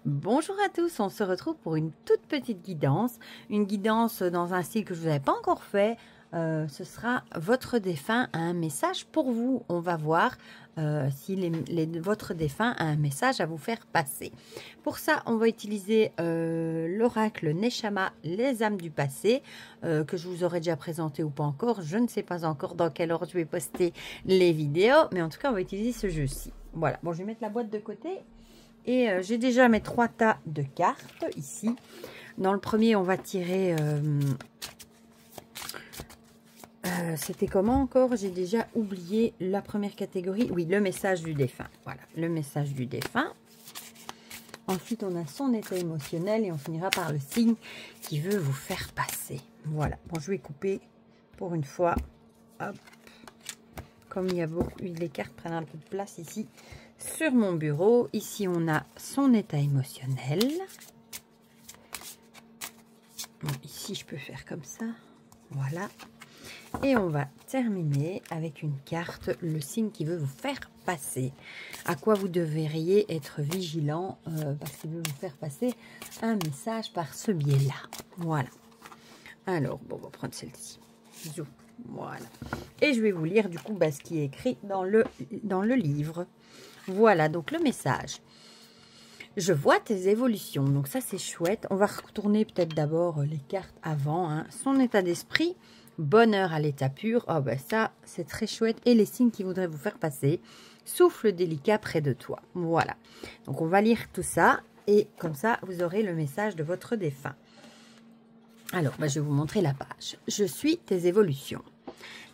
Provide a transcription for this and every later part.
Bonjour à tous, on se retrouve pour une toute petite guidance. Une guidance dans un style que je vous avais pas encore fait. Ce sera votre défunt a un message pour vous. On va voir si votre défunt a un message à vous faire passer. Pour ça, on va utiliser l'oracle Neshama, les âmes du passé, que je vous aurais déjà présenté ou pas encore. Je ne sais pas encore dans quel ordre je vais poster les vidéos, mais en tout cas, on va utiliser ce jeu-ci. Voilà, bon, je vais mettre la boîte de côté. Et j'ai déjà mes 3 tas de cartes ici. Dans le premier, on va tirer... c'était comment encore? J'ai déjà oublié la première catégorie. Oui, le message du défunt. Voilà, le message du défunt. Ensuite, on a son état émotionnel et on finira par le signe qui veut vous faire passer. Voilà. Bon, je vais couper pour une fois. Hop. Comme il y a beaucoup... Les cartes prennent un peu de place ici. Sur mon bureau, ici on a son état émotionnel. Bon, ici je peux faire comme ça, voilà. Et on va terminer avec une carte, le signe qui veut vous faire passer. À quoi vous devriez être vigilant parce qu'il veut vous faire passer un message par ce biais-là. Voilà. Alors, bon, on va prendre celle-ci. Voilà. Et je vais vous lire du coup ce qui est écrit dans le livre. Voilà, donc le message. Je vois tes évolutions. Donc ça, c'est chouette. On va retourner peut-être d'abord les cartes avant. Hein. Son état d'esprit, bonheur à l'état pur. Oh ben ça, c'est très chouette. Et les signes qui voudraient vous faire passer. Souffle délicat près de toi. Voilà. Donc on va lire tout ça. Et comme ça, vous aurez le message de votre défunt. Alors, je vais vous montrer la page. Je suis tes évolutions.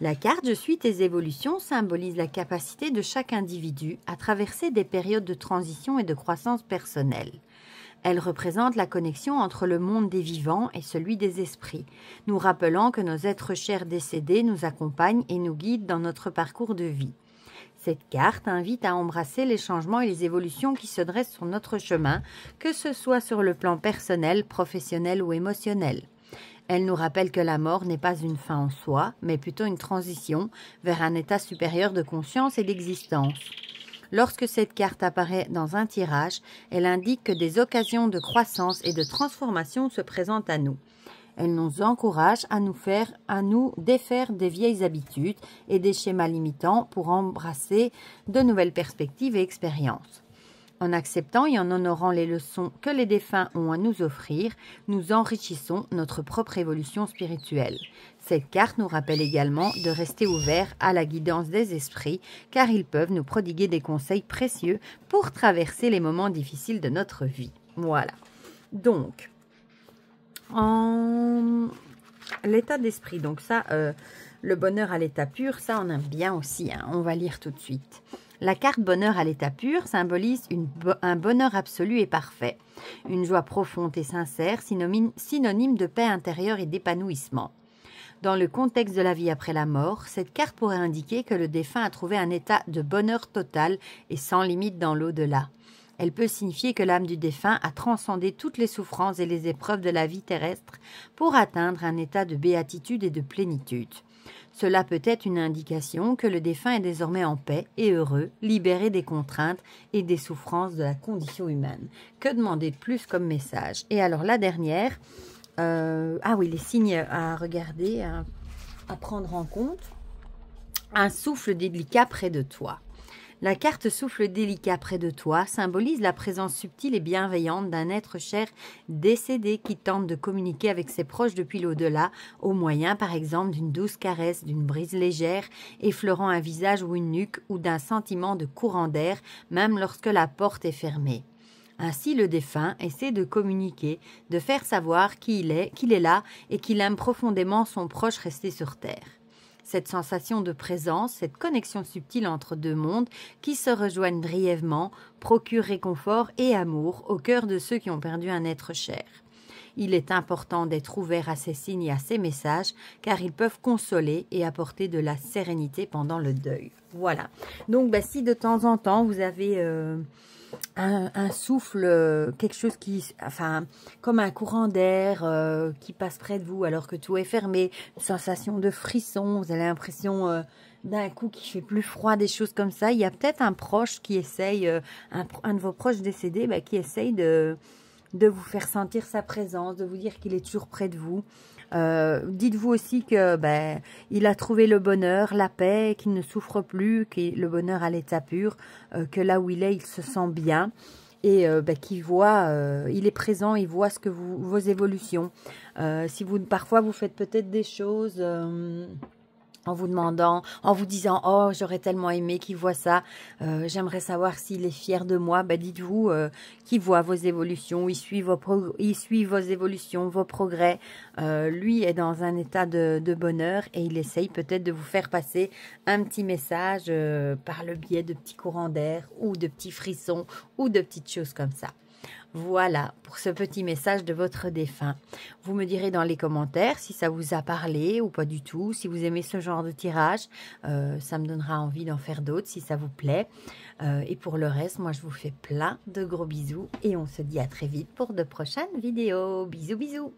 La carte « Je suis tes évolutions » symbolise la capacité de chaque individu à traverser des périodes de transition et de croissance personnelle. Elle représente la connexion entre le monde des vivants et celui des esprits, nous rappelant que nos êtres chers décédés nous accompagnent et nous guident dans notre parcours de vie. Cette carte invite à embrasser les changements et les évolutions qui se dressent sur notre chemin, que ce soit sur le plan personnel, professionnel ou émotionnel. Elle nous rappelle que la mort n'est pas une fin en soi, mais plutôt une transition vers un état supérieur de conscience et d'existence. Lorsque cette carte apparaît dans un tirage, elle indique que des occasions de croissance et de transformation se présentent à nous. Elle nous encourage à nous défaire des vieilles habitudes et des schémas limitants pour embrasser de nouvelles perspectives et expériences. En acceptant et en honorant les leçons que les défunts ont à nous offrir, nous enrichissons notre propre évolution spirituelle. Cette carte nous rappelle également de rester ouverts à la guidance des esprits, car ils peuvent nous prodiguer des conseils précieux pour traverser les moments difficiles de notre vie. Voilà. Donc, en l'état d'esprit, donc ça, le bonheur à l'état pur, ça on aime bien aussi, hein. On va lire tout de suite. La carte bonheur à l'état pur symbolise un bonheur absolu et parfait, une joie profonde et sincère, synonyme de paix intérieure et d'épanouissement. Dans le contexte de la vie après la mort, cette carte pourrait indiquer que le défunt a trouvé un état de bonheur total et sans limite dans l'au-delà. Elle peut signifier que l'âme du défunt a transcendé toutes les souffrances et les épreuves de la vie terrestre pour atteindre un état de béatitude et de plénitude. Cela peut être une indication que le défunt est désormais en paix et heureux, libéré des contraintes et des souffrances de la condition humaine. Que demander de plus comme message? Et alors la dernière, ah oui, les signes à regarder, à prendre en compte. Un souffle délicat près de toi. La carte souffle délicat près de toi symbolise la présence subtile et bienveillante d'un être cher décédé qui tente de communiquer avec ses proches depuis l'au-delà, au moyen par exemple d'une douce caresse, d'une brise légère, effleurant un visage ou une nuque ou d'un sentiment de courant d'air, même lorsque la porte est fermée. Ainsi, le défunt essaie de communiquer, de faire savoir qu'il est là et qu'il aime profondément son proche resté sur terre. Cette sensation de présence, cette connexion subtile entre deux mondes qui se rejoignent brièvement, procure réconfort et amour au cœur de ceux qui ont perdu un être cher. Il est important d'être ouvert à ces signes et à ces messages car ils peuvent consoler et apporter de la sérénité pendant le deuil. Voilà. Donc, si de temps en temps vous avez un souffle, quelque chose comme un courant d'air qui passe près de vous alors que tout est fermé, une sensation de frisson, vous avez l'impression d'un coup qu'il fait plus froid, des choses comme ça, il y a peut-être un proche qui essaye, un de vos proches décédés, bah, qui essaye de vous faire sentir sa présence, de vous dire qu'il est toujours près de vous. Dites-vous aussi que ben, il a trouvé le bonheur, la paix, qu'il ne souffre plus, que le bonheur à l'état pur, que là où il est, il se sent bien. Et ben, qu'il voit, il est présent, il voit ce que vos évolutions. Si vous parfois vous faites peut-être des choses en vous demandant, en vous disant, oh, j'aurais tellement aimé qu'il voit ça, j'aimerais savoir s'il est fier de moi, ben, dites-vous qu'il voit vos évolutions, il suit vos évolutions, vos progrès, lui est dans un état de bonheur et il essaye peut-être de vous faire passer un petit message par le biais de petits courants d'air ou de petits frissons ou de petites choses comme ça. Voilà pour ce petit message de votre défunt. Vous me direz dans les commentaires si ça vous a parlé ou pas du tout. Si vous aimez ce genre de tirage, ça me donnera envie d'en faire d'autres si ça vous plaît. Et pour le reste, moi je vous fais plein de gros bisous et on se dit à très vite pour de prochaines vidéos. Bisous bisous.